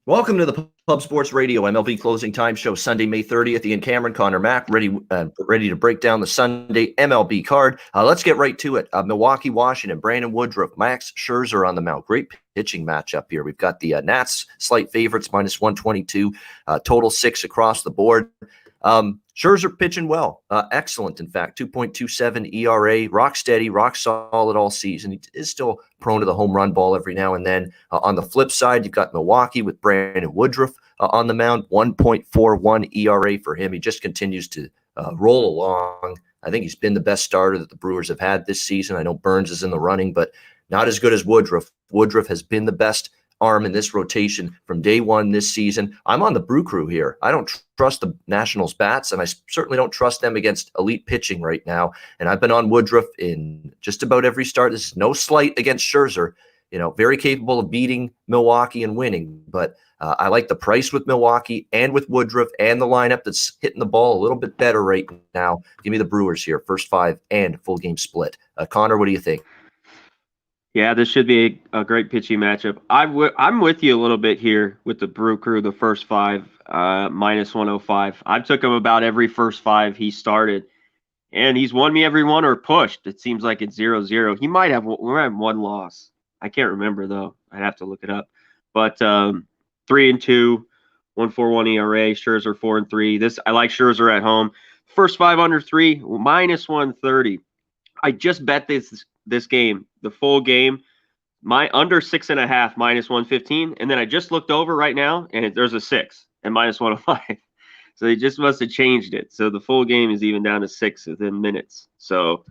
Welcome to the Pub Sports Radio MLB Closing Time Show, Sunday, May 30th. Ian Cameron, Conor Mack, ready to break down the Sunday MLB card. Let's get right to it. Milwaukee, Washington, Brandon Woodruff, Max Scherzer on the mound. Great pitching matchup here. We've got the Nats, slight favorites, minus 122, total 6 across the board. Scherzer pitching well, excellent, in fact, 2.27 ERA, rock steady, rock solid all season. He is still prone to the home run ball every now and then. On the flip side, you've got Milwaukee with Brandon Woodruff on the mound, 1.41 ERA for him. He just continues to roll along. I think he's been the best starter that the Brewers have had this season. I know Burns is in the running, but not as good as Woodruff. Woodruff has been the best arm in this rotation from day one this season. I'm on the Brew Crew here. I don't trust the Nationals bats, and I certainly don't trust them against elite pitching right now. And I've been on Woodruff in just about every start. This is no slight against Scherzer. Very capable of beating Milwaukee and winning. But I like the price with Milwaukee and with Woodruff and the lineup that's hitting the ball a little bit better right now. Give me the Brewers here, first 5 and full game split. Conor, what do you think? Yeah, this should be a great pitching matchup. I'm with you a little bit here with the Brew Crew, the first 5, minus 105. I took him about every first 5 he started, and he's won me every one or pushed. It seems like it's 0-0. He might have one loss. I can't remember, though. I'd have to look it up. But 3-2, 1.41 ERA, Scherzer 4-3. I like Scherzer at home. First 5 under 3, minus 130. I just bet this game, the full game, my under 6.5, minus 115. And then I just looked over right now, and there's a 6 and minus 105. So they just must have changed it. So the full game is even down to 6 within minutes. So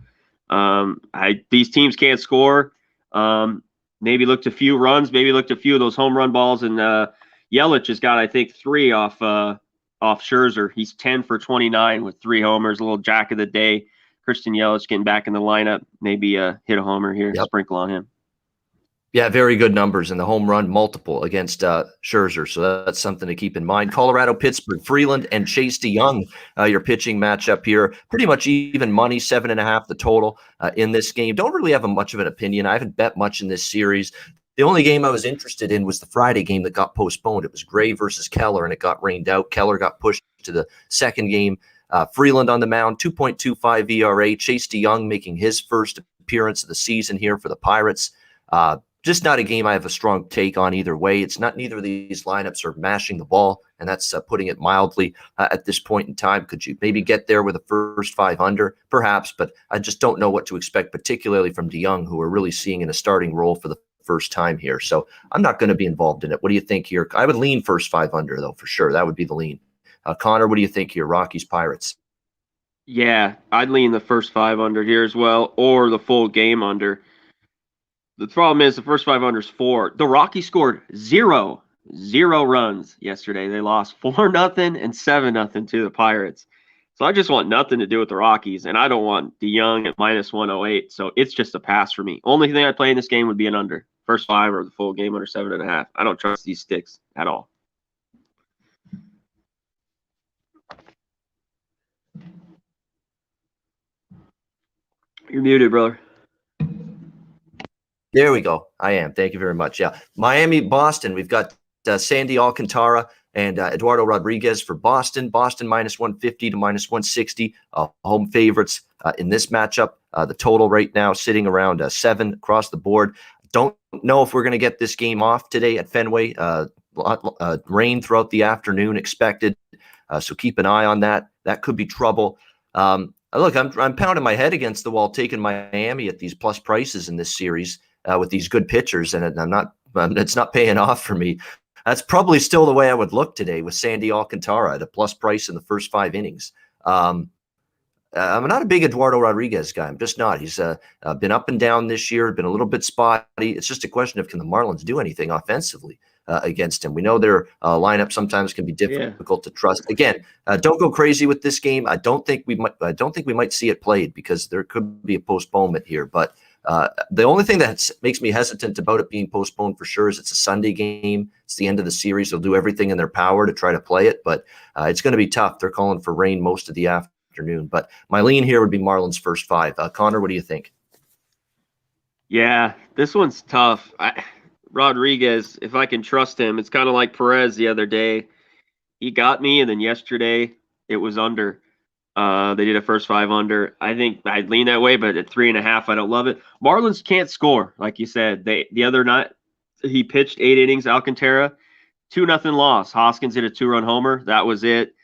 these teams can't score. Maybe looked a few runs, maybe looked a few of those home run balls. And Yelich has got, I think, 3 off Scherzer. He's 10 for 29 with 3 homers, a little jack of the day. Christian Yelich getting back in the lineup, maybe hit a homer here, sprinkle on him. Yeah, very good numbers, and the home run multiple against Scherzer, so that's something to keep in mind. Colorado, Pittsburgh, Freeland, and Chase DeYoung, your pitching matchup here. Pretty much even money, 7.5 the total in this game. Don't really have much of an opinion. I haven't bet much in this series. The only game I was interested in was the Friday game that got postponed. It was Gray versus Keller, and it got rained out. Keller got pushed to the second game. Freeland on the mound, 2.25 ERA. Chase DeYoung making his first appearance of the season here for the Pirates. Just not a game I have a strong take on either way. It's not, neither of these lineups are mashing the ball, and that's putting it mildly at this point in time. Could you maybe get there with a first 5 under? Perhaps, but I just don't know what to expect, particularly from DeYoung, who we're really seeing in a starting role for the first time here. So I'm not going to be involved in it. What do you think here? I would lean first 5 under, though, for sure. That would be the lean. Conor, what do you think here? Rockies, Pirates. Yeah, I'd lean the first 5 under here as well, or the full game under. The problem is the first 5 under is 4. The Rockies scored 0 runs yesterday. They lost 4-0 and 7-0 to the Pirates. So I just want nothing to do with the Rockies, and I don't want DeYoung at minus 108. So it's just a pass for me. Only thing I'd play in this game would be an under. First 5 or the full game under 7.5. I don't trust these sticks at all. You're muted, brother. There we go. I am. Thank you very much. Yeah. Miami, Boston. We've got Sandy Alcantara and Eduardo Rodriguez for Boston. Boston minus 150 to minus 160. Home favorites in this matchup. The total right now sitting around 7 across the board. Don't know if we're going to get this game off today at Fenway. Rain throughout the afternoon expected. So keep an eye on that. That could be trouble. Look, I'm pounding my head against the wall taking Miami at these plus prices in this series with these good pitchers, and it's not paying off for me. That's probably still the way I would look today with Sandy Alcantara at a plus price in the first 5 innings. I'm not a big Eduardo Rodriguez guy. I'm just not. He's been up and down this year, been a little bit spotty. It's just a question of, can the Marlins do anything offensively against him? We know their lineup sometimes can be difficult to trust. Again, don't go crazy with this game. I don't think we might see it played because there could be a postponement here. But the only thing that makes me hesitant about it being postponed for sure is it's a Sunday game. It's the end of the series. They'll do everything in their power to try to play it, but it's going to be tough. They're calling for rain most of the afternoon. But my lean here would be Marlins first 5. Conor, what do you think? Yeah, this one's tough. Rodriguez, if I can trust him, it's kind of like Perez the other day. He got me, and then yesterday it was under. They did a first 5 under. I think I'd lean that way, but at 3.5, I don't love it. Marlins can't score, like you said. The other night he pitched 8 innings. Alcantara, 2-0 loss. Hoskins hit a 2-run homer. That was it.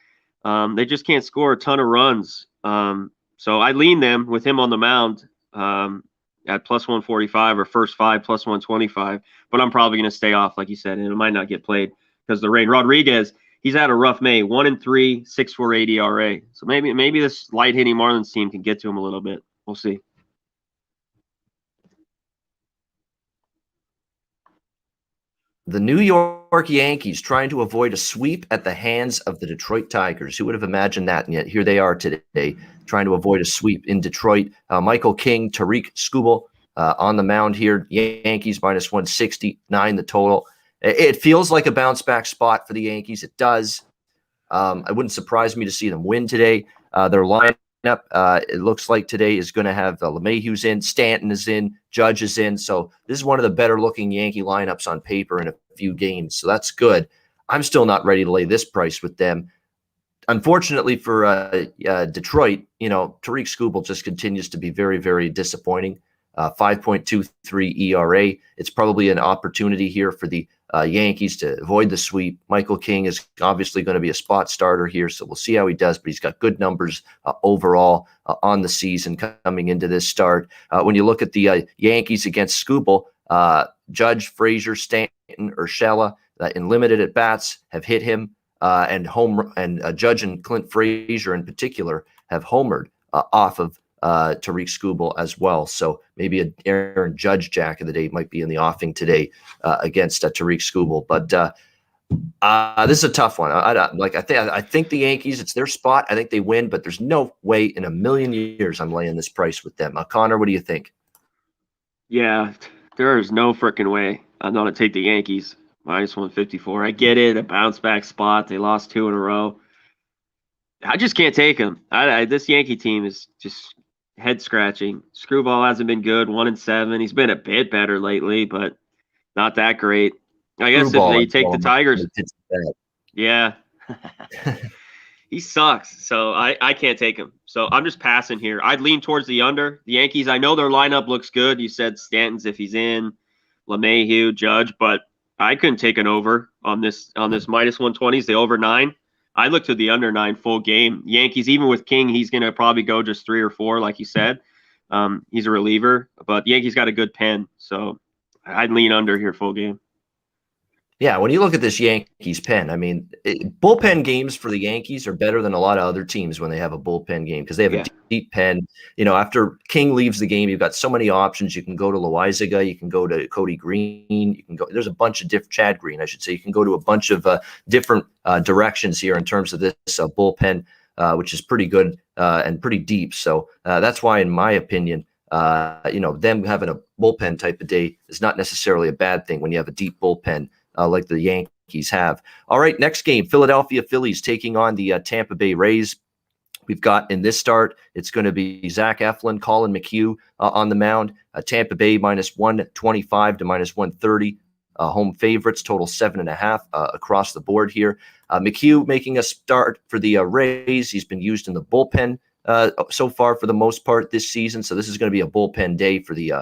They just can't score a ton of runs. So I lean them with him on the mound at plus 145 or first 5 plus 125. But I'm probably going to stay off, like you said, and it might not get played because of the rain. Rodriguez, he's had a rough May, 1-3, 6.48 ERA. So maybe this light hitting Marlins team can get to him a little bit. We'll see. The New York Yankees trying to avoid a sweep at the hands of the Detroit Tigers. Who would have imagined that? And yet here they are today, trying to avoid a sweep in Detroit. Michael King, Tariq Skubal on the mound here. Yankees minus 169 the total. It feels like a bounce back spot for the Yankees. It does. It wouldn't surprise me to see them win today. Their lineup, it looks like today is going to have LeMahieu's in, Stanton is in, Judge is in. So this is one of the better looking Yankee lineups on paper in a few games. So that's good. I'm still not ready to lay this price with them. Unfortunately for Detroit, Tariq Skubal just continues to be very, very disappointing. 5.23 ERA. It's probably an opportunity here for the Yankees to avoid the sweep. Michael King is obviously going to be a spot starter here, so we'll see how he does, but he's got good numbers overall on the season coming into this start. When you look at the Yankees against Skubal, Judge, Frazier, Stanton, Urshela in limited at-bats have hit him, and Judge and Clint Frazier in particular have homered off of Tariq Skubal as well. So maybe an Aaron Judge Jack of the day might be in the offing today against Tariq Skubal. But this is a tough one. I think the Yankees, it's their spot. I think they win, but there's no way in a million years I'm laying this price with them. Conor, what do you think? Yeah, there is no freaking way I'm going to take the Yankees minus 154. I get it, a bounce back spot. They lost 2 in a row. I just can't take them. This Yankee team is just head scratching. Screwball hasn't been good, 1-7. He's been a bit better lately, but not that great. I guess if they take the Tigers, yeah, he sucks. So I can't take him. So I'm just passing here. I'd lean towards the under. The Yankees, I know their lineup looks good. You said Stanton's if he's in, LeMahieu, Judge, but I couldn't take an over on this minus 120s. The over 9. I look to the under 9 full game. Yankees, even with King, he's going to probably go just 3 or 4, like you said. He's a reliever, but Yankees got a good pen, so I'd lean under here full game. Yeah, when you look at this Yankees pen, I mean, bullpen games for the Yankees are better than a lot of other teams when they have a bullpen game because they have a deep pen. After King leaves the game, you've got so many options. You can go to Loizaga, you can go to Cody Green, you can go. There's a bunch of different Chad Green, I should say. You can go to a bunch of different directions here in terms of this bullpen, which is pretty good and pretty deep. So that's why, in my opinion, them having a bullpen type of day is not necessarily a bad thing when you have a deep bullpen. Like the Yankees have. All right, next game, Philadelphia Phillies taking on the Tampa Bay Rays. We've got in this start, it's going to be Zach Eflin, Colin McHugh on the mound. Tampa Bay minus 125 to minus 130. Home favorites, total 7.5 across the board here. McHugh making a start for the Rays. He's been used in the bullpen so far for the most part this season. So this is going to be a bullpen day for the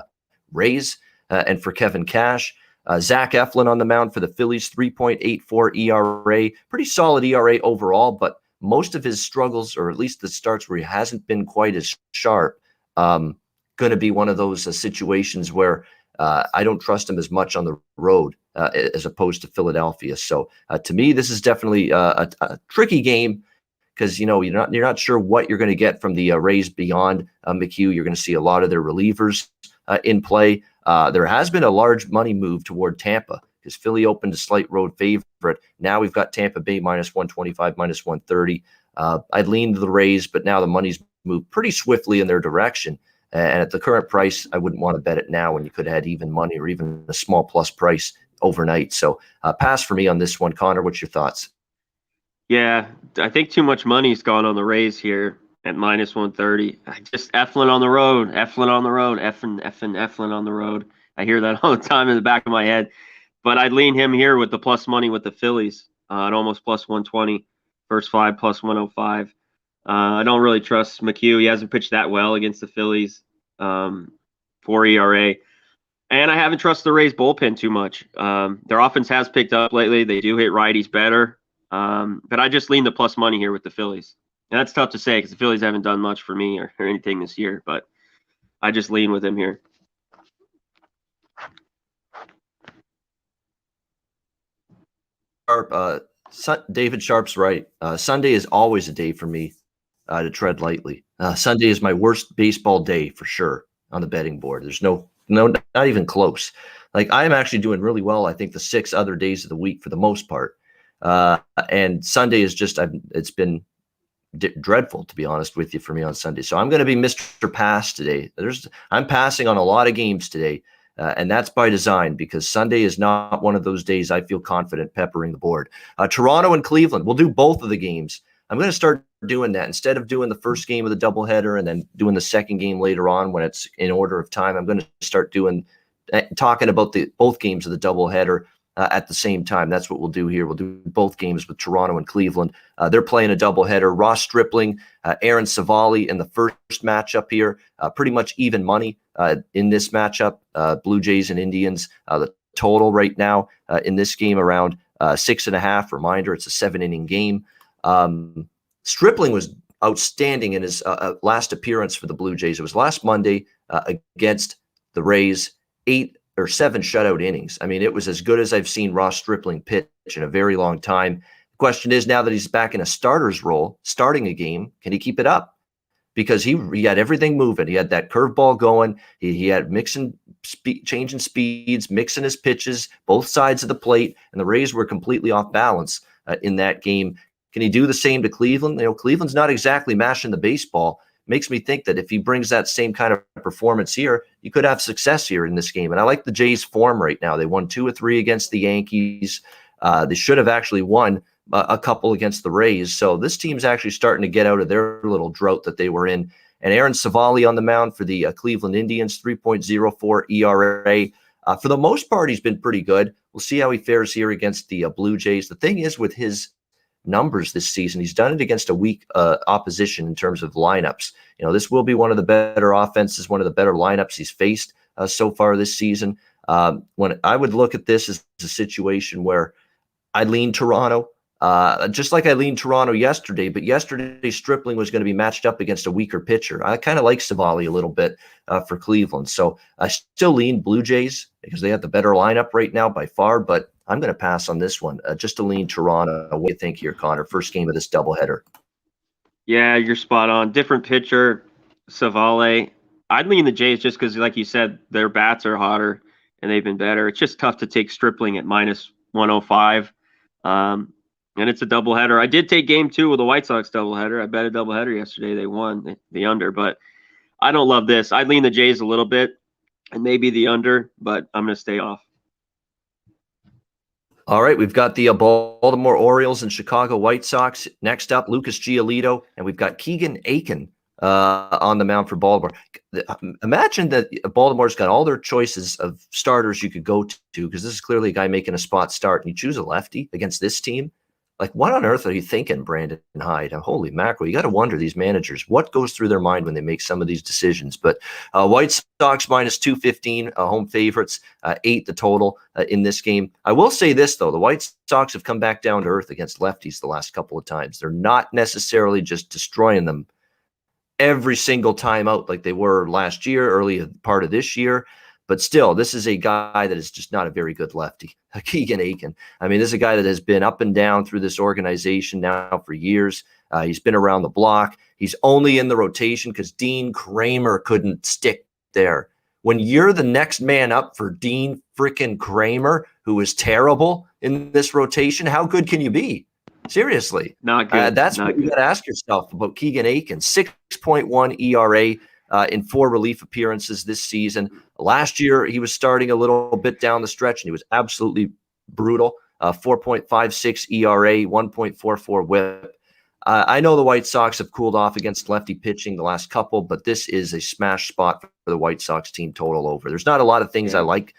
Rays and for Kevin Cash. Zach Eflin on the mound for the Phillies, 3.84 ERA. Pretty solid ERA overall, but most of his struggles, or at least the starts where he hasn't been quite as sharp, going to be one of those situations where I don't trust him as much on the road as opposed to Philadelphia. So to me, this is definitely a tricky game because you're not sure what you're going to get from the Rays beyond McHugh. You're going to see a lot of their relievers in play. There has been a large money move toward Tampa because Philly opened a slight road favorite. Now we've got Tampa Bay minus 125, minus 130. I'd lean to the Rays, but now the money's moved pretty swiftly in their direction. And at the current price, I wouldn't want to bet it now when you could have had even money or even a small plus price overnight. So pass for me on this one. Conor, what's your thoughts? Yeah, I think too much money's gone on the Rays here at minus 130. Just Eflin on the road, Eflin on the road, Eflin on the road. I hear that all the time in the back of my head. but I'd lean him here with the plus money with the Phillies at almost plus 120. First 5 plus 105. I don't really trust McHugh. He hasn't pitched that well against the Phillies. 4 ERA. And I haven't trusted the Rays bullpen too much. Their offense has picked up lately. They do hit righties better. But I just lean the plus money here with the Phillies. And that's tough to say because the Phillies haven't done much for me or anything this year. But I just lean with him here. David Sharp's right. Sunday is always a day for me to tread lightly. Sunday is my worst baseball day for sure on the betting board. There's no, not even close. Like I am actually doing really well. I think the 6 other days of the week for the most part. And Sunday is just, it's been dreadful to be honest with you for me on Sunday. So I'm going to be Mr. Pass today. I'm passing on a lot of games today. And that's by design because Sunday is not one of those days I feel confident peppering the board. Toronto and Cleveland, we'll do both of the games. I'm going to start doing that. Instead of doing the first game of the doubleheader and then doing the second game later on when it's in order of time, I'm going to start talking about both games of the doubleheader at the same time. That's what we'll do here. We'll do both games with Toronto and Cleveland. They're playing a doubleheader. Ross Stripling, Aaron Savali in the first matchup here. Pretty much even money in this matchup. Blue Jays and Indians. The total right now in this game around 6.5. Reminder, it's a 7-inning game. Stripling was outstanding in his last appearance for the Blue Jays. It was last Monday against the Rays. 8 or 7 shutout innings. I mean, it was as good as I've seen Ross Stripling pitch in a very long time. The question is now that he's back in a starter's role, starting a game, can he keep it up? Because he had everything moving. He had that curveball going. He had changing speeds, mixing his pitches, both sides of the plate, and the Rays were completely off balance in that game. Can he do the same to Cleveland? You know, Cleveland's not exactly mashing the baseball. Makes me think that if he brings that same kind of performance here, you could have success here in this game. And I like the Jays' form right now. They won 2 or 3 against the Yankees. They should have actually won a couple against the Rays. So this team's actually starting to get out of their little drought that they were in. And Aaron Savali on the mound for the Cleveland Indians, 3.04 ERA. For the most part, he's been pretty good. We'll see how he fares here against the Blue Jays. The thing is with his numbers this season, he's done it against a weak opposition in terms of lineups. You know, this will be one of the better offenses, one of the better lineups he's faced so far this season. When I would look at this as a situation where I lean Toronto, just like I leaned Toronto yesterday, but yesterday Stripling was going to be matched up against a weaker pitcher. I kind of like Savali a little bit for Cleveland. So I still lean Blue Jays because they have the better lineup right now by far, but I'm going to pass on this one just to lean Toronto. What do you think here, Conor? First game of this doubleheader. Yeah, you're spot on. Different pitcher, Savale. I'd lean the Jays just because, like you said, their bats are hotter and they've been better. It's just tough to take Stripling at minus 105. And it's a doubleheader. I did take game 2 with the White Sox doubleheader. I bet a doubleheader yesterday. They won the under, but I don't love this. I'd lean the Jays a little bit and maybe the under, but I'm going to stay off. All right, we've got the Baltimore Orioles and Chicago White Sox. Next up, Lucas Giolito, and we've got Keegan Aiken on the mound for Baltimore. Imagine that Baltimore's got all their choices of starters you could go to, because this is clearly a guy making a spot start, and you choose a lefty against this team. Like, what on earth are you thinking, Brandon Hyde? Holy mackerel. You got to wonder, these managers, what goes through their mind when they make some of these decisions? But White Sox minus 215, home favorites, 8 the total in this game. I will say this, though. The White Sox have come back down to earth against lefties the last couple of times. They're not necessarily just destroying them every single time out like they were last year, early part of this year. But still, this is a guy that is just not a very good lefty, Keegan Aiken. I mean, this is a guy that has been up and down through this organization now for years. He's been around the block. He's only in the rotation because Dean Kramer couldn't stick there. When you're the next man up for Dean freaking Kramer, who is terrible in this rotation, how good can you be? Seriously. Not good. That's what you got to ask yourself about Keegan Aiken. 6.1 ERA. In 4 relief appearances this season. Last year, he was starting a little bit down the stretch, and he was absolutely brutal. 4.56 ERA, 1.44 WHIP. I know the White Sox have cooled off against lefty pitching the last couple, but this is a smash spot for the White Sox team total over. There's not a lot of things I like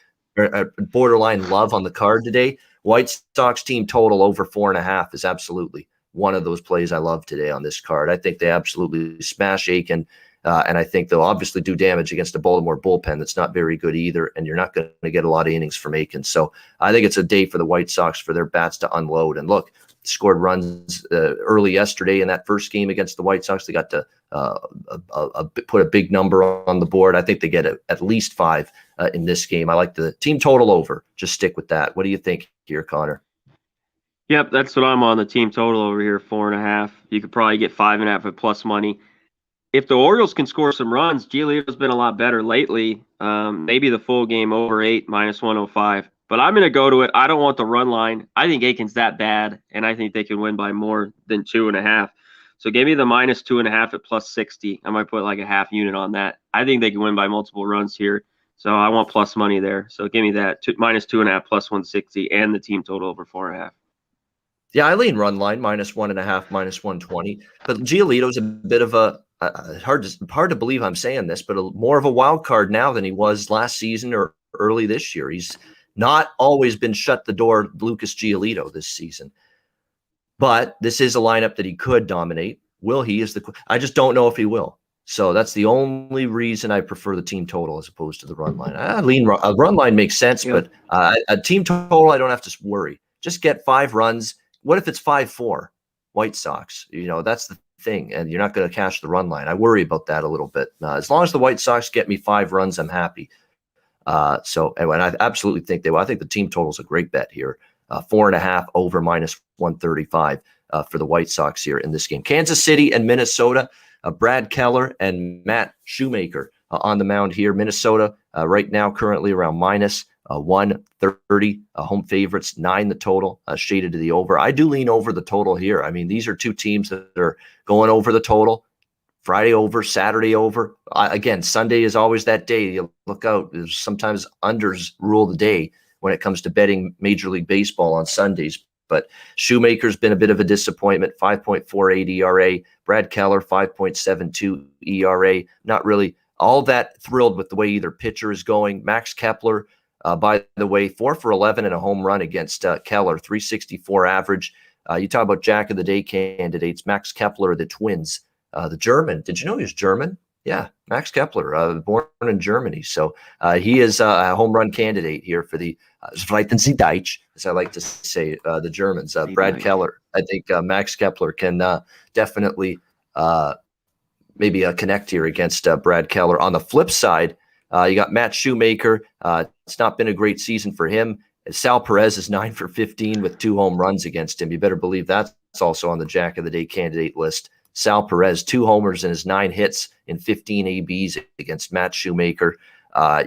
borderline love on the card today. White Sox team total over 4.5 is absolutely one of those plays I love today on this card. I think they absolutely smash Aiken, and I think they'll obviously do damage against a Baltimore bullpen that's not very good either, and you're not going to get a lot of innings from Aiken. So I think it's a day for the White Sox for their bats to unload. And look, scored runs early yesterday in that first game against the White Sox. They got to put a big number on the board. I think they get at least 5 in this game. I like the team total over. Just stick with that. What do you think here, Connor? Yep, that's what I'm on, the team total over here, 4.5. You could probably get 5.5 at plus money. If the Orioles can score some runs, Giolito's been a lot better lately. Maybe the full game over 8, minus 105. But I'm going to go to it. I don't want the run line. I think Aiken's that bad, and I think they can win by more than 2.5. So give me the minus 2.5 at plus 60. I might put like a half unit on that. I think they can win by multiple runs here. So I want plus money there. So give me that minus 2.5 plus 160 and the team total over 4.5. Yeah, I lean run line minus 1.5, minus 120. But Giolito's a bit of a hard to believe I'm saying this, but more of a wild card now than he was last season or early this year. He's not always been shut the door, Lucas Giolito, this season. But this is a lineup that he could dominate. Will he? I just don't know if he will. So that's the only reason I prefer the team total as opposed to the run line. A run line makes sense, but a team total, I don't have to worry. Just get 5 runs. What if it's 5-4 White Sox? That's the thing, and you're not going to cash the run line. I worry about that a little bit. As long as the White Sox get me 5 runs, I'm happy. And I absolutely think they will. I think the team total is a great bet here. 4.5 over minus 135 for the White Sox here in this game. Kansas City and Minnesota. Brad Keller and Matt Shoemaker on the mound here. Minnesota right now currently around minus 130. Home favorites, 9 the total, shaded to the over. I do lean over the total here. I mean, these are two teams that are going over the total. Friday over, Saturday over. Again, Sunday is always that day. You look out. Sometimes unders rule the day when it comes to betting Major League Baseball on Sundays. But Shoemaker's been a bit of a disappointment, 5.48 ERA. Brad Keller, 5.72 ERA. Not really all that thrilled with the way either pitcher is going. Max Kepler, by the way, 4 for 11 and a home run against Keller, 364 average. You talk about Jack of the Day candidates. Max Kepler, the Twins, the German. Did you know he was German? Yeah, Max Kepler, born in Germany. So he is a home run candidate here for the Zweiten Deutsch, as I like to say, the Germans. Brad Keller. I think Max Kepler can definitely maybe connect here against Brad Keller. On the flip side, you got Matt Shoemaker. It's not been a great season for him. Sal Perez is 9 for 15 with 2 home runs against him. You better believe that's also on the Jack of the Day candidate list. Sal Perez, 2 homers in his 9 hits in 15 ABs against Matt Shoemaker.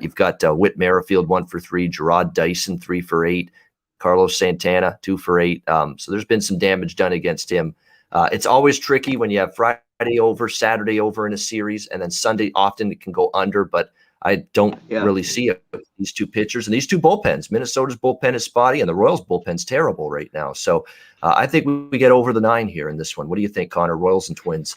You've got Whit Merrifield, 1 for 3. Gerard Dyson, 3 for 8. Carlos Santana, 2 for 8. So there's been some damage done against him. It's always tricky when you have Friday over, Saturday over in a series, and then Sunday often it can go under, but I don't really see it with these two pitchers and these two bullpens. Minnesota's bullpen is spotty, and the Royals' bullpen's terrible right now. So I think we get over the 9 here in this one. What do you think, Connor? Royals and Twins?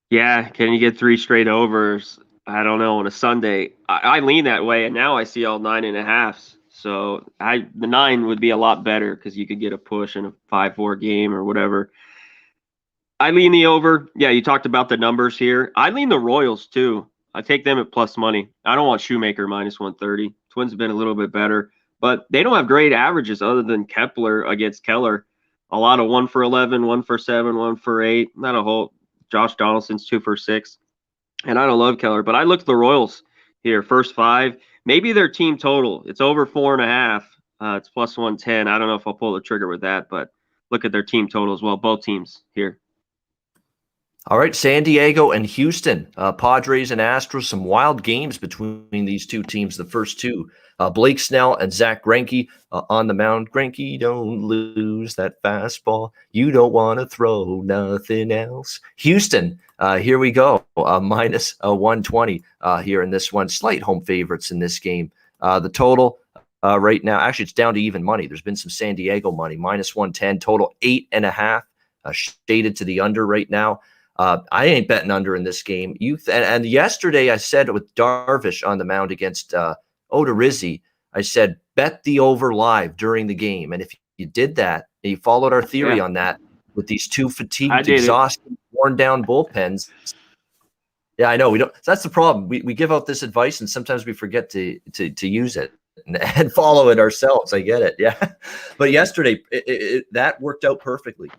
Yeah, can you get 3 straight overs? I don't know, on a Sunday. I lean that way, and now I see all 9.5s. So the 9 would be a lot better because you could get a push in a 5-4 game or whatever. I lean the over. Yeah, you talked about the numbers here. I lean the Royals too. I take them at plus money. I don't want Shoemaker minus 130. Twins have been a little bit better, but they don't have great averages other than Kepler against Keller. A lot of 1 for 11, 1 for 7, 1 for 8. Not a whole. Josh Donaldson's 2 for 6. And I don't love Keller, but I look at the Royals here, first 5. Maybe their team total. It's over 4.5. It's plus 110. I don't know if I'll pull the trigger with that, but look at their team total as well. Both teams here. All right, San Diego and Houston, Padres and Astros, some wild games between these two teams, the first two. Blake Snell and Zach Greinke on the mound. Greinke, don't lose that fastball. You don't want to throw nothing else. Houston, here we go, minus 120 here in this one. Slight home favorites in this game. The total right now, actually, it's down to even money. There's been some San Diego money, minus 110, total 8.5, shaded to the under right now. I ain't betting under in this game. And yesterday I said with Darvish on the mound against Odorizzi, I said, bet the over live during the game. And if you did that, and you followed our theory on that with these two I fatigued, did it. exhausted, worn down bullpens. Yeah, I know. We don't. That's the problem. We give out this advice, and sometimes we forget to use it and follow it ourselves. I get it. Yeah, but yesterday that worked out perfectly.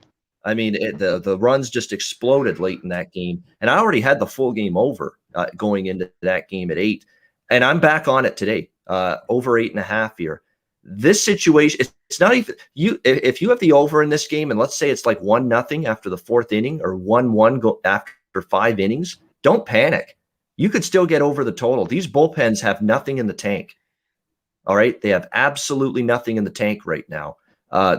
I mean, the runs just exploded late in that game, and I already had the full game over going into that game at 8, and I'm back on it today, over 8.5 here. This situation, it's not even you. If you have the over in this game, and let's say it's like 1-0 after the 4th inning, or 1-1 go after 5 innings. Don't panic. You could still get over the total. These bullpens have nothing in the tank. All right. They have absolutely nothing in the tank right now.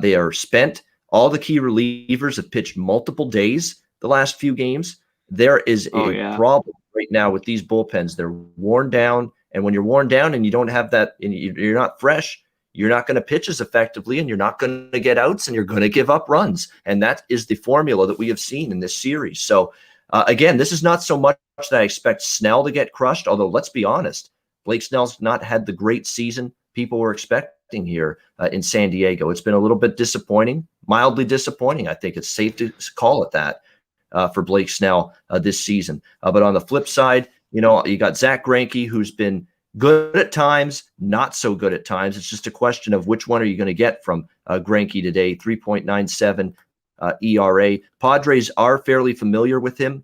They are spent. All the key relievers have pitched multiple days the last few games. There is a problem right now with these bullpens. They're worn down. And when you're worn down and you don't have that, and you're not fresh, you're not going to pitch as effectively, and you're not going to get outs, and you're going to give up runs. And that is the formula that we have seen in this series. So, again, this is not so much that I expect Snell to get crushed, although let's be honest, Blake Snell's not had the great season people were expecting here in San Diego. It's been a little bit disappointing, mildly disappointing. I think it's safe to call it that for Blake Snell this season. But on the flip side, you got Zach Greinke, who's been good at times, not so good at times. It's just a question of which one are you going to get from Greinke today, 3.97 ERA. Padres are fairly familiar with him.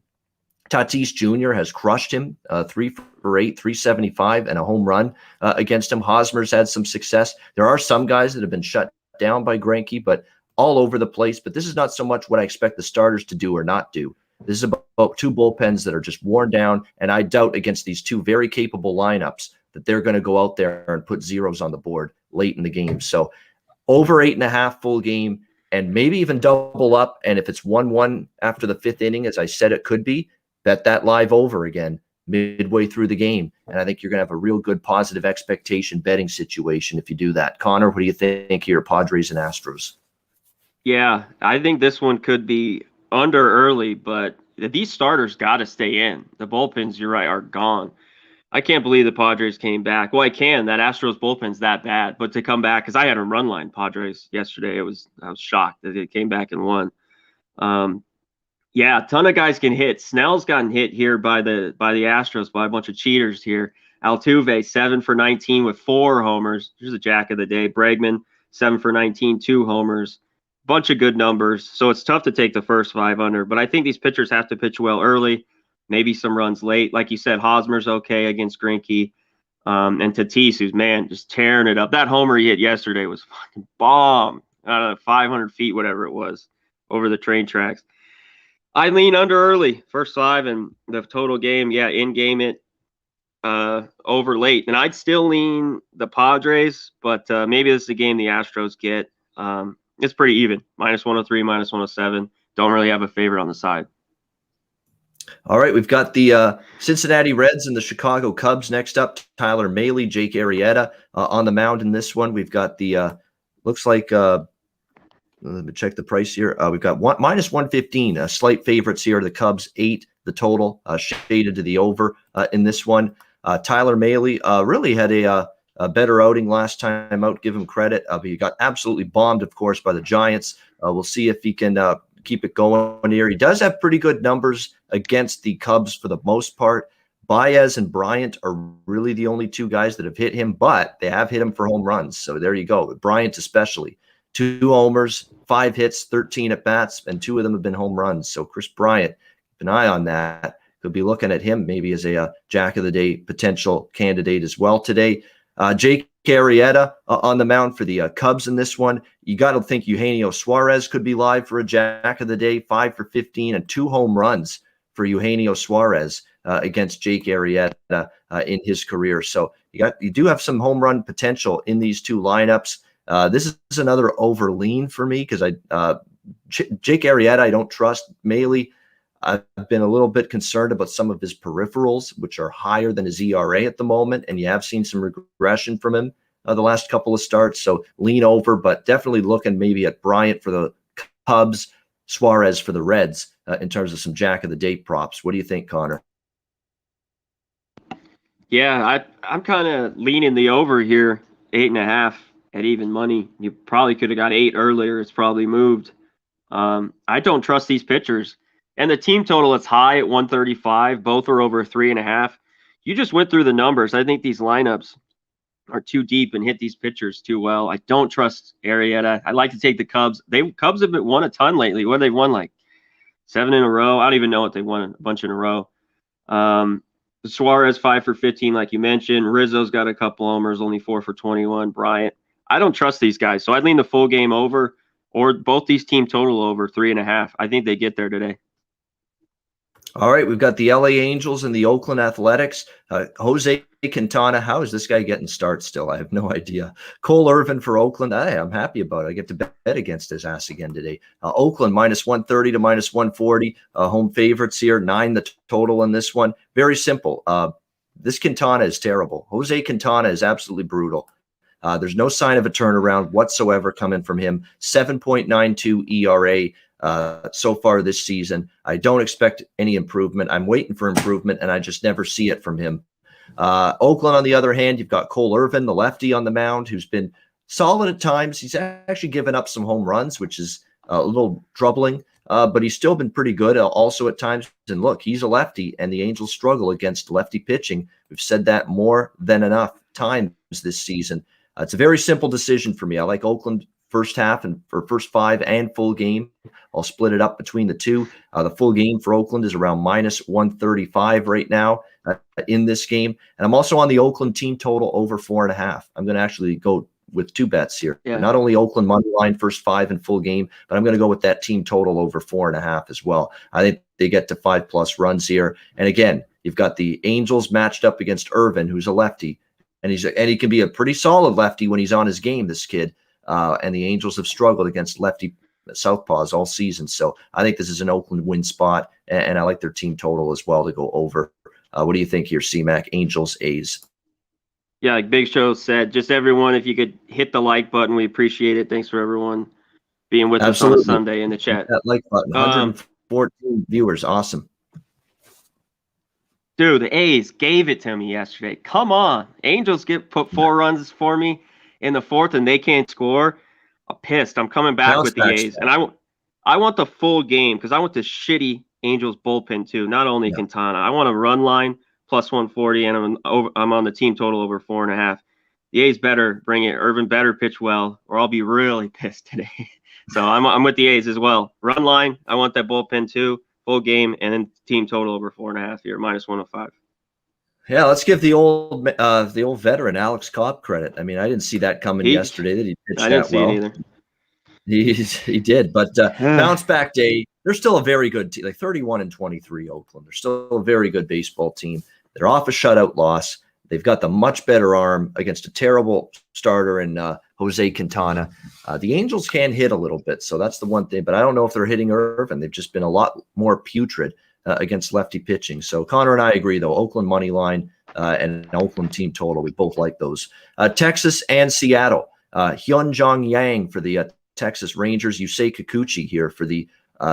Tatis Jr. has crushed him, 3 for 8, 375, and a home run against him. Hosmer's had some success. There are some guys that have been shut down by Greinke, but all over the place. But this is not so much what I expect the starters to do or not do. This is about two bullpens that are just worn down, and I doubt against these two very capable lineups that they're going to go out there and put zeros on the board late in the game. So over 8.5 full game, and maybe even double up. And if it's 1-1 after the 5th inning, as I said it could be, bet that live over again midway through the game. And I think you're going to have a real good positive expectation betting situation if you do that. Conor, what do you think here, Padres and Astros? Yeah, I think this one could be under early, but these starters got to stay in. The bullpens, you're right, are gone. I can't believe the Padres came back. Well, I can. That Astros bullpen's that bad, but to come back, because I had a run line Padres yesterday. I was shocked that they came back and won. Yeah, a ton of guys can hit. Snell's gotten hit here by the Astros by a bunch of cheaters here. Altuve 7 for 19 with 4 homers. Here's a jack of the day. Bregman 7 for 19, 2 homers. Bunch of good numbers. So it's tough to take the first 5 under, but I think these pitchers have to pitch well early. Maybe some runs late. Like you said, Hosmer's okay against Greinke. And Tatis, who's, man, just tearing it up. That homer he hit yesterday was fucking bomb. I don't know, 500 feet, whatever it was, over the train tracks. I lean under early, first 5, and the total game, in game it over late. And I'd still lean the Padres, but maybe this is a game the Astros get. It's pretty even, -103, -107. Don't really have a favorite on the side. All right, we've got the Cincinnati Reds and the Chicago Cubs next up. Tyler Mahle, Jake Arrieta on the mound in this one. We've got the looks like let me check the price here. We've got -115 slight favorites here. The Cubs 8, the total shaded to the over in this one. Tyler Mahle really had a better outing last time out. Give him credit. But he got absolutely bombed, of course, by the Giants. We'll see if he can keep it going here. He does have pretty good numbers against the Cubs for the most part. Baez and Bryant are really the only 2 guys that have hit him, but they have hit him for home runs. So there you go. Bryant especially. 2 homers, 5 hits, 13 at bats, and 2 of them have been home runs. So Chris Bryant, keep an eye on that. Could be looking at him maybe as a Jack of the Day potential candidate as well today. Jake Arrieta on the mound for the Cubs in this one. You got to think Eugenio Suarez could be live for a Jack of the Day, 5 for 15 and 2 home runs for Eugenio Suarez against Jake Arrieta in his career. So you do have some home run potential in these 2 lineups. This is another over lean for me because Jake Arrieta I don't trust. Mahle, I've been a little bit concerned about some of his peripherals, which are higher than his ERA at the moment, and you have seen some regression from him the last couple of starts. So lean over, but definitely looking maybe at Bryant for the Cubs, Suarez for the Reds in terms of some Jack of the Day props. What do you think, Conor? Yeah, I'm kind of leaning the over here. 8.5 at even money. You probably could have got 8 earlier. It's probably moved. I don't trust these pitchers. And the team total is high at 135. Both are over 3.5. You just went through the numbers. I think these lineups are too deep and hit these pitchers too well. I don't trust Arrieta. I like to take the Cubs. Cubs have won a ton lately. What have they won, like 7 in a row? I don't even know what they won, a bunch in a row. Suarez 5 for 15, like you mentioned. Rizzo's got a couple homers, only 4 for 21. Bryant. I don't trust these guys, so I'd lean the full game over, or both these team total over 3.5. I think they get there today. All right, we've got the LA Angels and the Oakland Athletics. Jose Quintana, how is this guy getting starts still? I have no idea. Cole Irvin for Oakland. I'm happy about it. I get to bet against his ass again today. Oakland minus 130 to minus 140. Home favorites here, 9 the total in this one. Very simple. This Quintana is terrible. Jose Quintana is absolutely brutal. There's no sign of a turnaround whatsoever coming from him. 7.92 ERA. So far this season. I don't expect any improvement. I'm waiting for improvement, and I just never see it from him. Oakland, on the other hand, you've got Cole Irvin, the lefty on the mound, who's been solid at times. He's actually given up some home runs, which is a little troubling, but he's still been pretty good also at times. And look, he's a lefty, and the Angels struggle against lefty pitching. We've said that more than enough times this season. It's a very simple decision for me. I like Oakland first half and for first 5 and full game. I'll split it up between the two. The full game for Oakland is around minus 135 right now in this game. And I'm also on the Oakland team total over 4.5. I'm going to actually go with 2 bets here. Yeah. Not only Oakland money line first 5 and full game, but I'm going to go with that team total over 4.5 as well. I think they get to 5+ runs here. And again, you've got the Angels matched up against Irvin, who's a lefty. And he can be a pretty solid lefty when he's on his game, this kid. And the Angels have struggled against lefty southpaws all season. So I think this is an Oakland win spot, and I like their team total as well to go over. What do you think here, C-Mac? Angels, A's? Yeah, like Big Show said, just everyone, if you could hit the like button, we appreciate it. Thanks for everyone being with us on a Sunday in the chat. That like button, 114 viewers, awesome. Dude, the A's gave it to me yesterday. Come on. Angels put 4 runs for me in the 4th, and they can't score. I'm pissed. I'm coming back with the A's. And I want the full game because I want the shitty Angels bullpen too, not only Quintana. I want a run line plus 140, and I'm on the team total over 4.5. The A's better bring it. Irvin better pitch well, or I'll be really pissed today. So I'm with the A's as well. Run line, I want that bullpen too. Full game, and then team total over 4.5 here, minus 105. Yeah, let's give the old veteran Alex Cobb credit. I mean, I didn't see that coming yesterday that he pitched that well. I didn't see it either. He did, but bounce back day. They're still a very good team, like 31-23 Oakland. They're still a very good baseball team. They're off a shutout loss. They've got the much better arm against a terrible starter in Jose Quintana. The Angels can hit a little bit, so that's the one thing. But I don't know if they're hitting Irvin. They've just been a lot more putrid against lefty pitching. So Conor and I agree, though. Oakland money line and Oakland team total. We both like those. Texas and Seattle. Hyun-Jong Yang for the Texas Rangers. Yusei Kikuchi here for the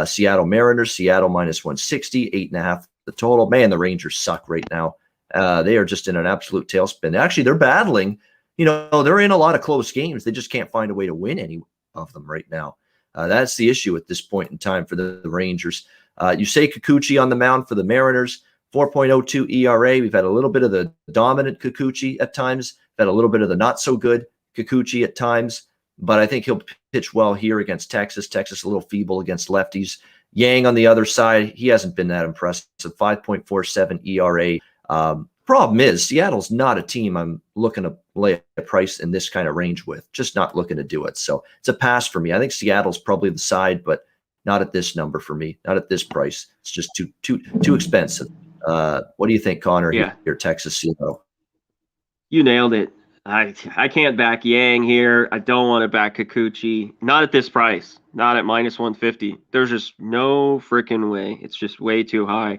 Seattle Mariners. Seattle minus 160, 8.5 the total. Man, the Rangers suck right now. They are just in an absolute tailspin. Actually, they're battling. They're in a lot of close games. They just can't find a way to win any of them right now. That's the issue at this point in time for the Rangers. Yusei Kikuchi on the mound for the Mariners, 4.02 ERA. We've had a little bit of the dominant Kikuchi at times, had a little bit of the not so good Kikuchi at times, but I think he'll pitch well here against Texas. Texas a little feeble against lefties. Yang on the other side, he hasn't been that impressive. 5.47 ERA. Problem is, Seattle's not a team I'm looking to lay a price in this kind of range with. Just not looking to do it. So it's a pass for me. I think Seattle's probably the side, but not at this number for me. Not at this price. It's just too expensive. What do you think, Conor? Yeah. Here, Texas, Seattle. You nailed it. I can't back Yang here. I don't want to back Kikuchi. Not at this price. Not at minus 150. There's just no freaking way. It's just way too high.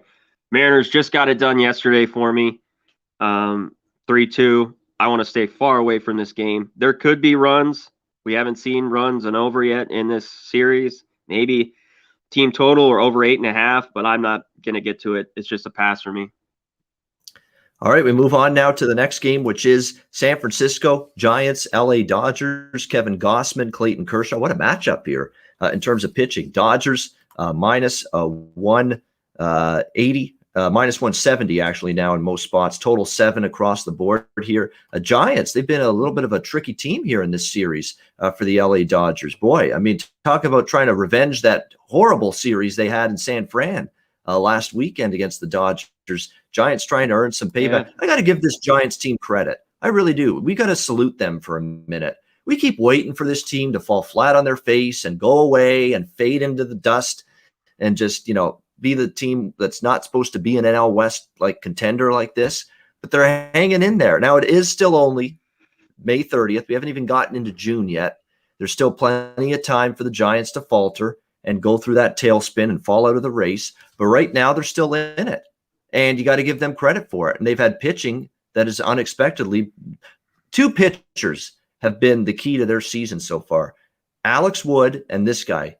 Mariners just got it done yesterday for me. 3-2. I want to stay far away from this game. There could be runs. We haven't seen runs and over yet in this series. Maybe team total or over 8.5, but I'm not going to get to it. It's just a pass for me. All right, we move on now to the next game, which is San Francisco Giants, LA Dodgers, Kevin Gossman, Clayton Kershaw. What a matchup here in terms of pitching. Dodgers minus 180, minus 170 actually now in most spots. Total 7 across the board here. Giants, they've been a little bit of a tricky team here in this series for the LA Dodgers. Boy, I mean, talk about trying to revenge that horrible series they had in San Fran last weekend against the Dodgers. Giants trying to earn some payback. Yeah. I got to give this Giants team credit. I really do. We got to salute them for a minute. We keep waiting for this team to fall flat on their face and go away and fade into the dust and just, be the team that's not supposed to be an NL West like contender like this, but they're hanging in there. Now it is still only May 30th. We haven't even gotten into June yet. There's still plenty of time for the Giants to falter and go through that tailspin and fall out of the race. But right now they're still in it. And you got to give them credit for it. And they've had pitching that is unexpectedly. 2 pitchers have been the key to their season so far. Alex Wood and this guy,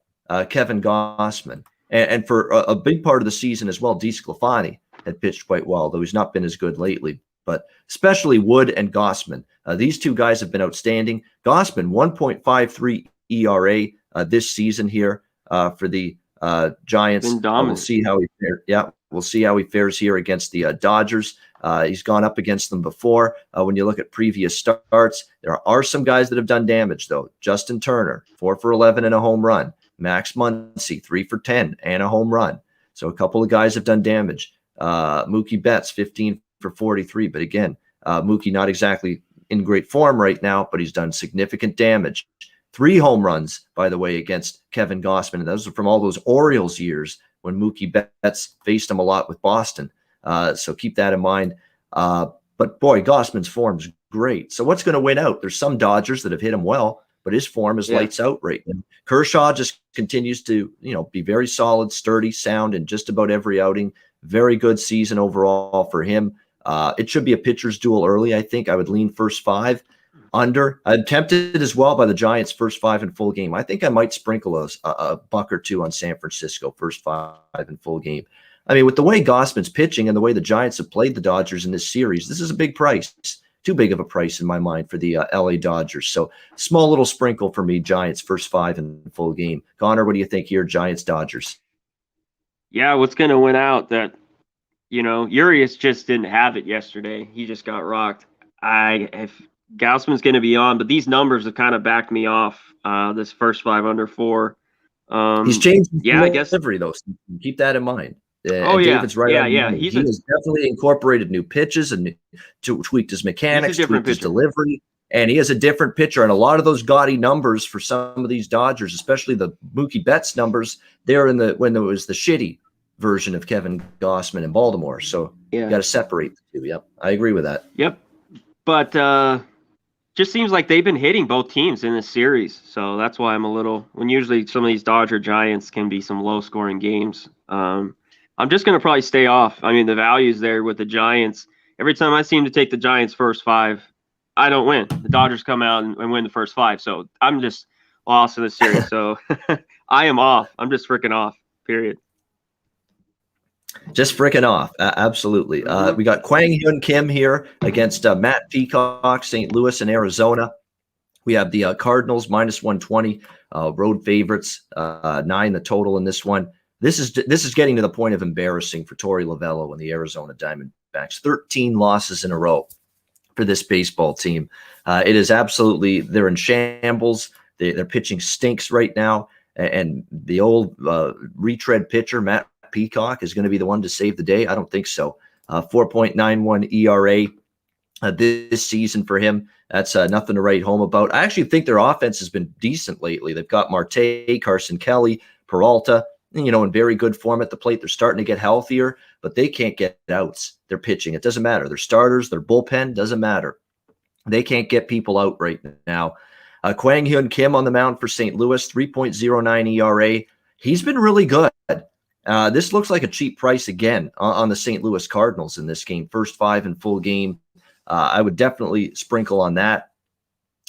Kevin Gossman. And for a big part of the season as well, DeSclafani had pitched quite well, though he's not been as good lately. But especially Wood and Gossman. These 2 guys have been outstanding. Gossman, 1.53 ERA this season here for the Giants. We'll see how he fares. Yeah, we'll see how he fares here against the Dodgers. He's gone up against them before. When you look at previous starts, there are some guys that have done damage, though. Justin Turner, 4 for 11 and a home run. Max Muncy, 3 for 10 and a home run. So a couple of guys have done damage. Mookie Betts, 15 for 43. But again, Mookie not exactly in great form right now, but he's done significant damage. 3 home runs, by the way, against Kevin Gossman. And those are from all those Orioles years when Mookie Betts faced him a lot with Boston. So keep that in mind. But boy, Gossman's form is great. So what's going to win out? There's some Dodgers that have hit him well, but his form is lights out right now. Kershaw just continues to, be very solid, sturdy, sound in just about every outing. Very good season overall for him. It should be a pitcher's duel early, I think. I would lean first 5 under. I'm tempted as well by the Giants' first 5 in full game. I think I might sprinkle a buck or 2 on San Francisco first 5 in full game. I mean, with the way Gossman's pitching and the way the Giants have played the Dodgers in this series, this is a big price. Too big of a price in my mind for the LA Dodgers. So small little sprinkle for me, Giants first 5 in full game. Conor, what do you think here, Giants Dodgers? Yeah, what's going to win out? That Urias just didn't have it yesterday. He just got rocked. If Gausman's going to be on, but these numbers have kind of backed me off. This first 5 under 4. He's changed his I guess delivery though. So keep that in mind. David's right. Yeah. He has definitely incorporated new pitches and tweaked his mechanics, tweaked his delivery, and he has a different pitcher. And a lot of those gaudy numbers for some of these Dodgers, especially the Mookie Betts numbers, they're when there was the shitty version of Kevin Gossman in Baltimore. So you got to separate the 2. Yep, I agree with that. Yep, but just seems like they've been hitting both teams in this series, so that's why I'm a little. When usually some of these Dodger Giants can be some low-scoring games. I'm just going to probably stay off. I mean, the value's there with the Giants. Every time I seem to take the Giants first 5, I don't win. The Dodgers come out and win the first 5. So I'm just lost in this series. So I am off. I'm just freaking off, period. Just freaking off. Absolutely. We got Kwang Hyun Kim here against Matt Peacock, St. Louis and Arizona. We have the Cardinals minus 120, road favorites, 9 the total in this one. This is getting to the point of embarrassing for Torey Lovullo and the Arizona Diamondbacks. 13 losses in a row for this baseball team. It is absolutely, they're in shambles. Their pitching stinks right now. And the old retread pitcher, Matt Peacock, is going to be the one to save the day. I don't think so. 4.91 ERA this season for him. That's nothing to write home about. I actually think their offense has been decent lately. They've got Marte, Carson Kelly, Peralta, in very good form at the plate. They're starting to get healthier, but they can't get outs. They're pitching. It doesn't matter. Their starters, their bullpen, doesn't matter. They can't get people out right now. Kwang Hyun Kim on the mound for St. Louis, 3.09 ERA. He's been really good. This looks like a cheap price again on the St. Louis Cardinals in this game. First 5 in full game. I would definitely sprinkle on that.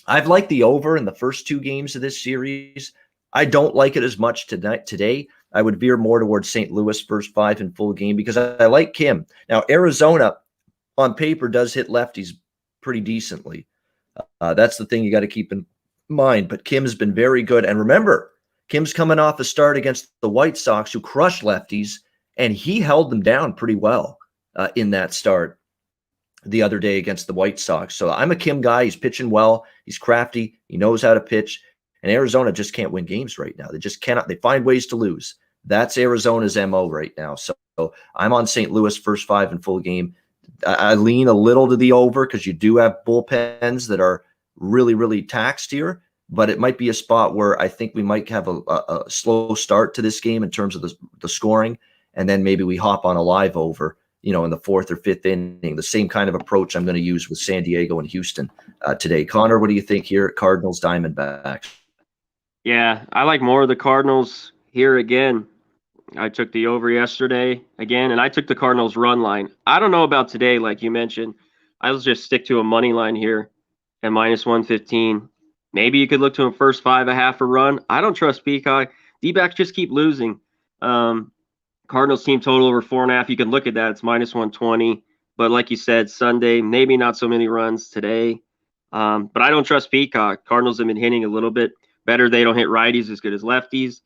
I've liked the over in the first 2 games of this series. I don't like it as much today. I would veer more towards St. Louis first 5 in full game because I like Kim. Now, Arizona, on paper does hit lefties pretty decently. That's the thing you got to keep in mind. But Kim's been very good. And remember, Kim's coming off a start against the White Sox, who crushed lefties, and he held them down pretty well in that start the other day against the White Sox. So I'm a Kim guy. He's pitching well. He's crafty. He knows how to pitch. And Arizona just can't win games right now. They just cannot. They find ways to lose. That's Arizona's MO right now. So I'm on St. Louis first 5 in full game. I lean a little to the over because you do have bullpens that are really, really taxed here. But it might be a spot where I think we might have a slow start to this game in terms of the scoring. And then maybe we hop on a live over, in the 4th or 5th inning. The same kind of approach I'm going to use with San Diego and Houston today. Connor, what do you think here? Cardinals, Diamondbacks. Yeah, I like more of the Cardinals here again. I took the over yesterday again, and I took the Cardinals run line. I don't know about today, like you mentioned. I'll just stick to a money line here at -115. Maybe you could look to him first 5, a half a run. I don't trust Peacock. D-backs just keep losing. Cardinals team total over 4.5. You can look at that. It's -120. But like you said, Sunday, maybe not so many runs today. But I don't trust Peacock. Cardinals have been hitting a little bit better. They don't hit righties as good as lefties.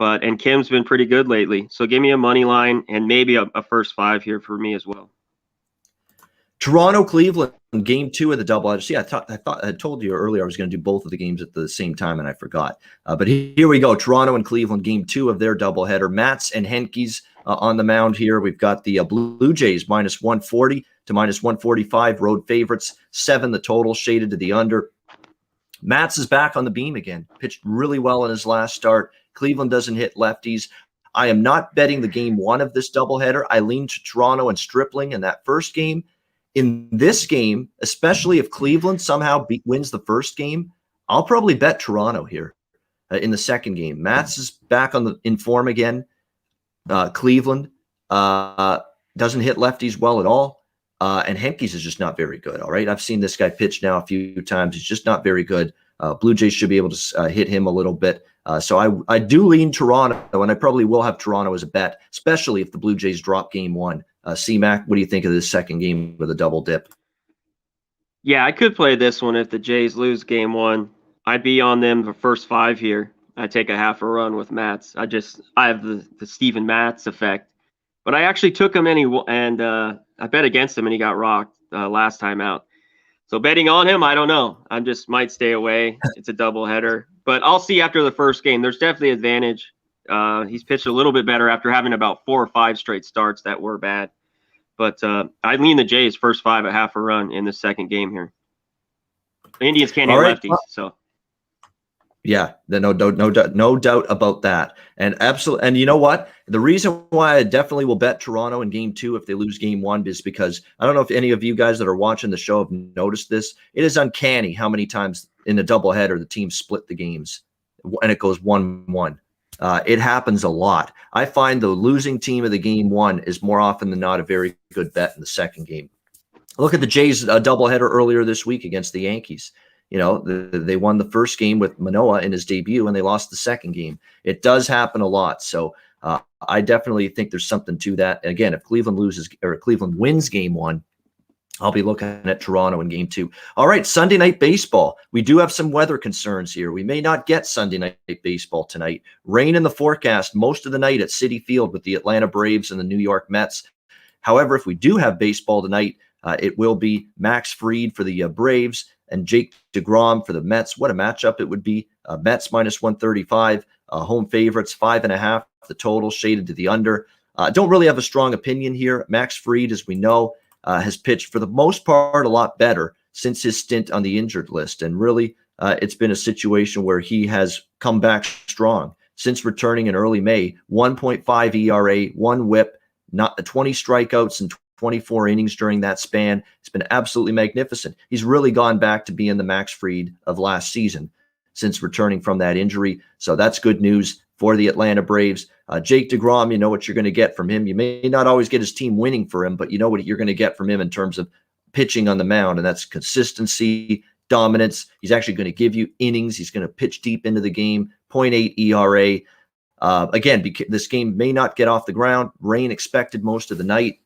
And Kim's been pretty good lately. So give me a money line and maybe a first 5 here for me as well. Toronto, Cleveland, game 2 of the doubleheader. See, I told you earlier I was going to do both of the games at the same time, and I forgot. But here we go. Toronto and Cleveland, game 2 of their doubleheader. Mats and Henke's on the mound here. We've got the Blue Jays -140 to -145, road favorites. 7 the total, shaded to the under. Mats is back on the beam again. Pitched really well in his last start. Cleveland doesn't hit lefties. I am not betting the game 1 of this doubleheader. I lean to Toronto and Stripling in that first game. In this game, especially if Cleveland somehow wins the first game, I'll probably bet Toronto here in the second game. Mats is back in form again. Cleveland doesn't hit lefties well at all. And Henke's is just not very good. All right. I've seen this guy pitch now a few times. He's just not very good. Blue Jays should be able to hit him a little bit. So I do lean Toronto, and I probably will have Toronto as a bet, especially if the Blue Jays drop game 1. C-Mac, what do you think of this second game with a double dip? Yeah, I could play this one if the Jays lose game 1. I'd be on them the first 5 here. I'd take a half a run with Mats. I have the Steven Matz effect. But I actually took him and I bet against him, and he got rocked last time out. So betting on him, I don't know. I just might stay away. It's a doubleheader. But I'll see after the first game. There's definitely advantage. He's pitched a little bit better after having about 4 or 5 straight starts that were bad. But I lean the Jays first 5 a half a run in the second game here. The Indians can't hit lefties, so. Yeah, no doubt about that. And absolutely, and you know what? The reason why I definitely will bet Toronto in game 2 if they lose game 1 is because I don't know if any of you guys that are watching the show have noticed this. It is uncanny how many times in a doubleheader the teams split the games and it goes 1-1. It happens a lot. I find the losing team of the game 1 is more often than not a very good bet in the second game. Look at the Jays doubleheader earlier this week against the Yankees. They won the first game with Manoah in his debut, and they lost the second game. It does happen a lot. So I definitely think there's something to that. And again, if Cleveland wins game 1, I'll be looking at Toronto in game 2. All right, Sunday night baseball. We do have some weather concerns here. We may not get Sunday night baseball tonight. Rain in the forecast most of the night at Citi Field with the Atlanta Braves and the New York Mets. However, if we do have baseball tonight, it will be Max Fried for the Braves and Jake Degrom for the Mets. What a matchup it would be. Mets -135, home favorites, 5.5. The total shaded to the under. Don't really have a strong opinion here. Max Fried, as we know, has pitched for the most part a lot better since his stint on the injured list. And really, it's been a situation where he has come back strong since returning in early May. 1.5 ERA, 1 WHIP, not 20 strikeouts and 24 innings during that span. It's been absolutely magnificent. He's really gone back to being the Max Fried of last season since returning from that injury. So that's good news for the Atlanta Braves. Jake Degrom, you know what you're going to get from him. You may not always get his team winning for him, but you know what you're going to get from him in terms of pitching on the mound, and that's consistency, dominance. He's actually going to give you innings. He's going to pitch deep into the game, 0.8 ERA. Again, this game may not get off the ground. Rain expected most of the night.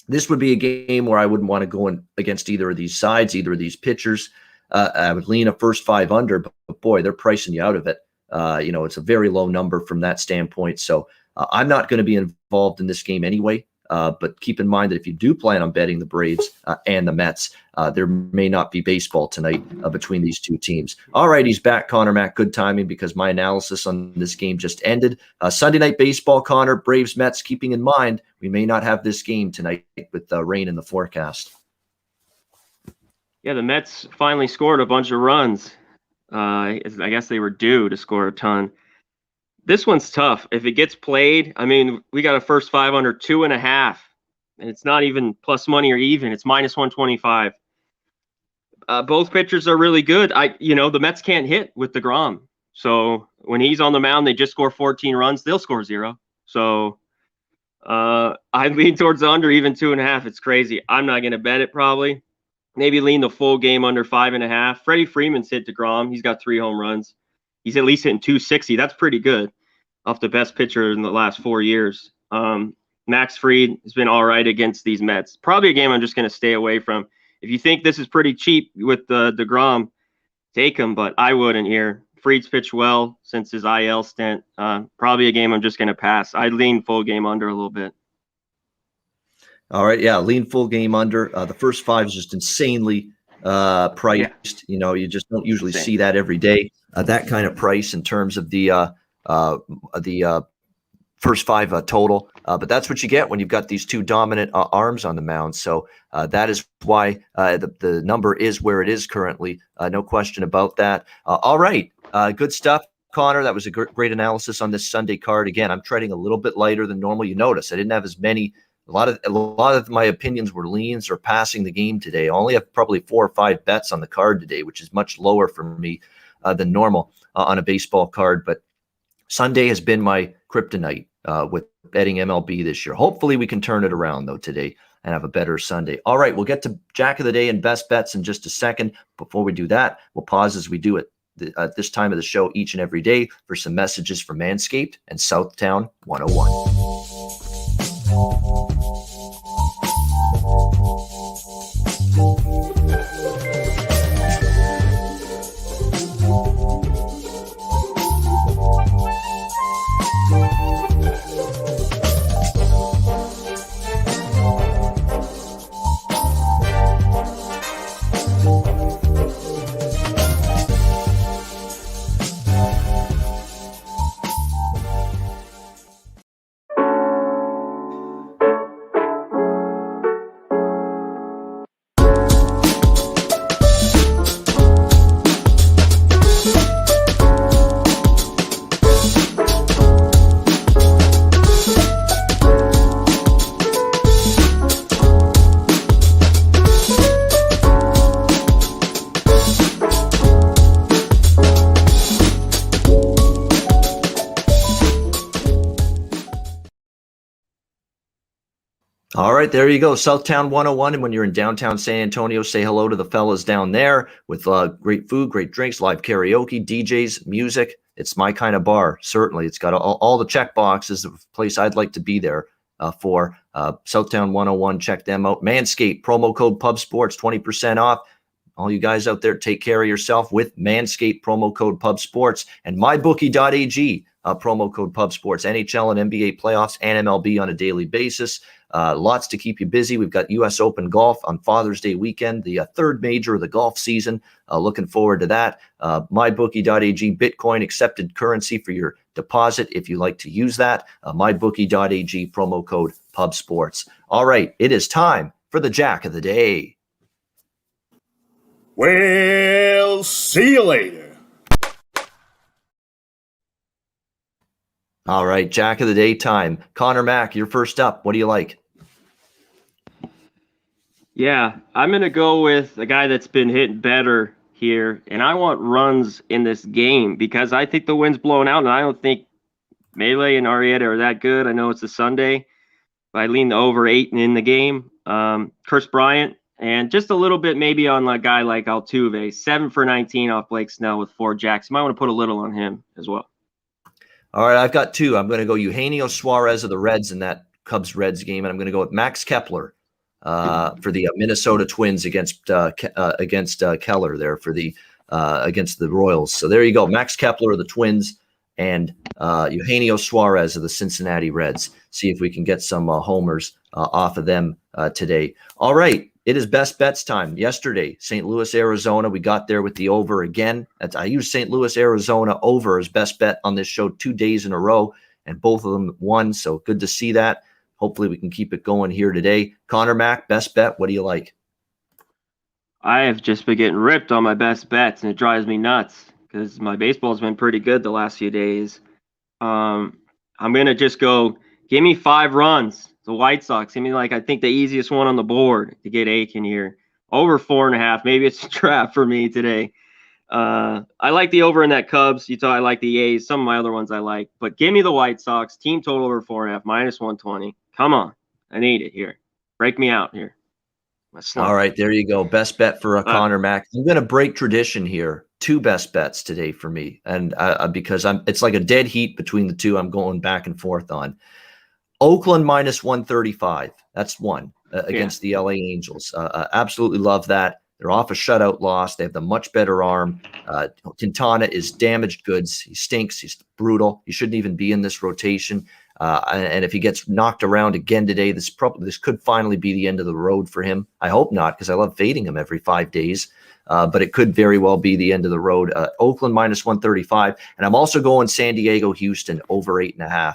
this would be a game where I wouldn't want to go in against either of these sides, either of these pitchers. I would lean a first 5 under, but boy, they're pricing you out of it. It's a very low number from that standpoint. So I'm not going to be involved in this game anyway. But keep in mind that if you do plan on betting the Braves and the Mets, there may not be baseball tonight between these two teams. All right, he's back, Conor Mac. Good timing because my analysis on this game just ended. Sunday night baseball, Conor, Braves, Mets, keeping in mind we may not have this game tonight with rain in the forecast. Yeah, the Mets finally scored a bunch of runs. I guess they were due to score a ton. This one's tough. If it gets played, I mean, we got a first 5 under 2.5, and it's not even plus money or even. It's minus 125. Both pitchers are really good. The Mets can't hit with Degrom. So when he's on the mound, they just score 14 runs. They'll score 0. So I lean towards the under, even 2.5. It's crazy. I'm not going to bet it probably. Maybe lean the full game under 5.5. Freddie Freeman's hit Degrom. He's got 3 home runs. He's at least hitting 260. That's pretty good off the best pitcher in the last 4 years. Max Fried has been all right against these Mets. Probably a game I'm just going to stay away from. If you think this is pretty cheap with Degrom, take him, but I wouldn't here. Fried's pitched well since his IL stint. Probably a game I'm just going to pass. I'd lean full game under a little bit. All right, yeah, lean full game under. The first 5 is just insanely priced. Yeah. You just don't usually see that every day. That kind of price in terms of the first 5 total. But that's what you get when you've got these two dominant arms on the mound. So that is why the number is where it is currently. No question about that. All right, good stuff, Conor. That was a great analysis on this Sunday card. Again, I'm treading a little bit lighter than normal. You notice I didn't have as many. A lot of my opinions were leans or passing the game today. I only have probably 4 or 5 bets on the card today, which is much lower for me than normal on a baseball card. But Sunday has been my kryptonite with betting MLB this year. Hopefully we can turn it around, though, today and have a better Sunday. All right, we'll get to Jack of the Day and best bets in just a second. Before we do that, we'll pause as we do it at this time of the show each and every day for some messages from Manscaped and Southtown 101. All right, there you go. Southtown 101. And when you're in downtown San Antonio, say hello to the fellas down there with great food, great drinks, live karaoke, DJs, music. It's my kind of bar, certainly. It's got all the check boxes, the place I'd like to be there for. Southtown 101, check them out. Manscaped, promo code PubSports, 20% off. All you guys out there, take care of yourself with Manscaped, promo code PubSports. And mybookie.ag, promo code PubSports. NHL and NBA playoffs and MLB on a daily basis. Lots to keep you busy. We've got U.S. Open golf on Father's Day weekend, the third major of the golf season. Looking forward to that. MyBookie.ag, Bitcoin accepted currency for your deposit if you like to use that. MyBookie.ag, promo code PubSports. All right, it is time for the Jack of the Day. Well, see you later. All right, Jack of the Day time. Conor Mac, you're first up. What do you like? Yeah, I'm going to go with a guy that's been hitting better here, and I want runs in this game because I think the wind's blowing out, and I don't think Melee and Arrieta are that good. I know it's a Sunday, but I lean the over 8 in the game. Chris Bryant, and just a little bit maybe on a guy like Altuve, 7 for 19 off Blake Snell with 4 jacks. You might want to put a little on him as well. All right, I've got 2. I'm going to go Eugenio Suarez of the Reds in that Cubs-Reds game, and I'm going to go with Max Kepler for the Minnesota Twins against Keller there for the against the Royals. So there you go. Max Kepler of the Twins and Eugenio Suarez of the Cincinnati Reds. See if we can get some homers off of them today. All right. It is best bets time. Yesterday, St. Louis, Arizona. We got there with the over again. I used St. Louis, Arizona over as best bet on this show 2 days in a row, and both of them won. So good to see that. Hopefully we can keep it going here today. Conor Mac, best bet. What do you like? I have just been getting ripped on my best bets, and it drives me nuts because my baseball's been pretty good the last few days. I'm going to just go, give me 5 runs. The White Sox, I think the easiest one on the board to get Aiken here. Over 4.5. Maybe it's a trap for me today. I like the over in that Cubs. I like the A's. Some of my other ones I like. But give me the White Sox. Team total over 4.5. Minus 120. Come on. I need it here. Break me out here. All right, there you go. Best bet for Conor Mac. I'm going to break tradition here. 2 best bets today for me. And because it's like a dead heat between the two. I'm going back and forth on. Oakland minus 135. That's one against the LA Angels. Absolutely love that. They're off a shutout loss. They have the much better arm. Quintana is damaged goods. He stinks. He's brutal. He shouldn't even be in this rotation. And if he gets knocked around again today, this could finally be the end of the road for him. I hope not, because I love fading him every 5 days. But it could very well be the end of the road. Oakland minus 135. And I'm also going San Diego, Houston over 8.5.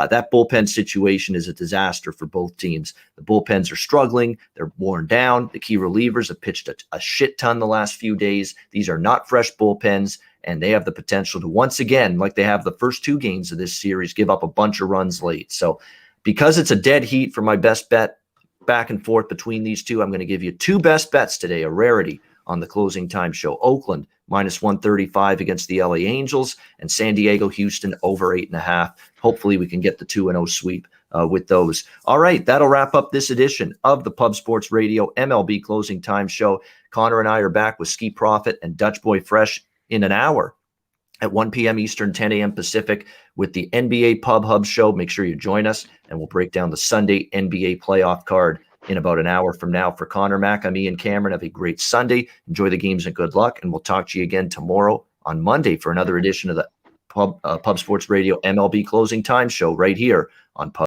That bullpen situation is a disaster for both teams. The bullpens are struggling. They're worn down. The key relievers have pitched a shit ton the last few days. These are not fresh bullpens, and they have the potential to once again, like they have the first 2 games of this series, give up a bunch of runs late. So because it's a dead heat for my best bet back and forth between these two, I'm going to give you 2 best bets today, a rarity on the closing time show. Oakland minus 135 against the LA Angels, and San Diego, Houston over 8.5. Hopefully we can get the 2-0 sweep with those. All right, that'll wrap up this edition of the Pub Sports Radio MLB closing time show. Conor and I are back with Ski Profit and Dutch Boy Fresh in an hour at 1 p.m. Eastern, 10 a.m. Pacific with the NBA Pub Hub show. Make sure you join us, and we'll break down the Sunday NBA playoff card in about an hour from now. For Conor Mac, I'm Ian Cameron. Have a great Sunday. Enjoy the games and good luck. And we'll talk to you again tomorrow on Monday for another edition of the Pub Sports Radio MLB Closing Time Show right here on Pub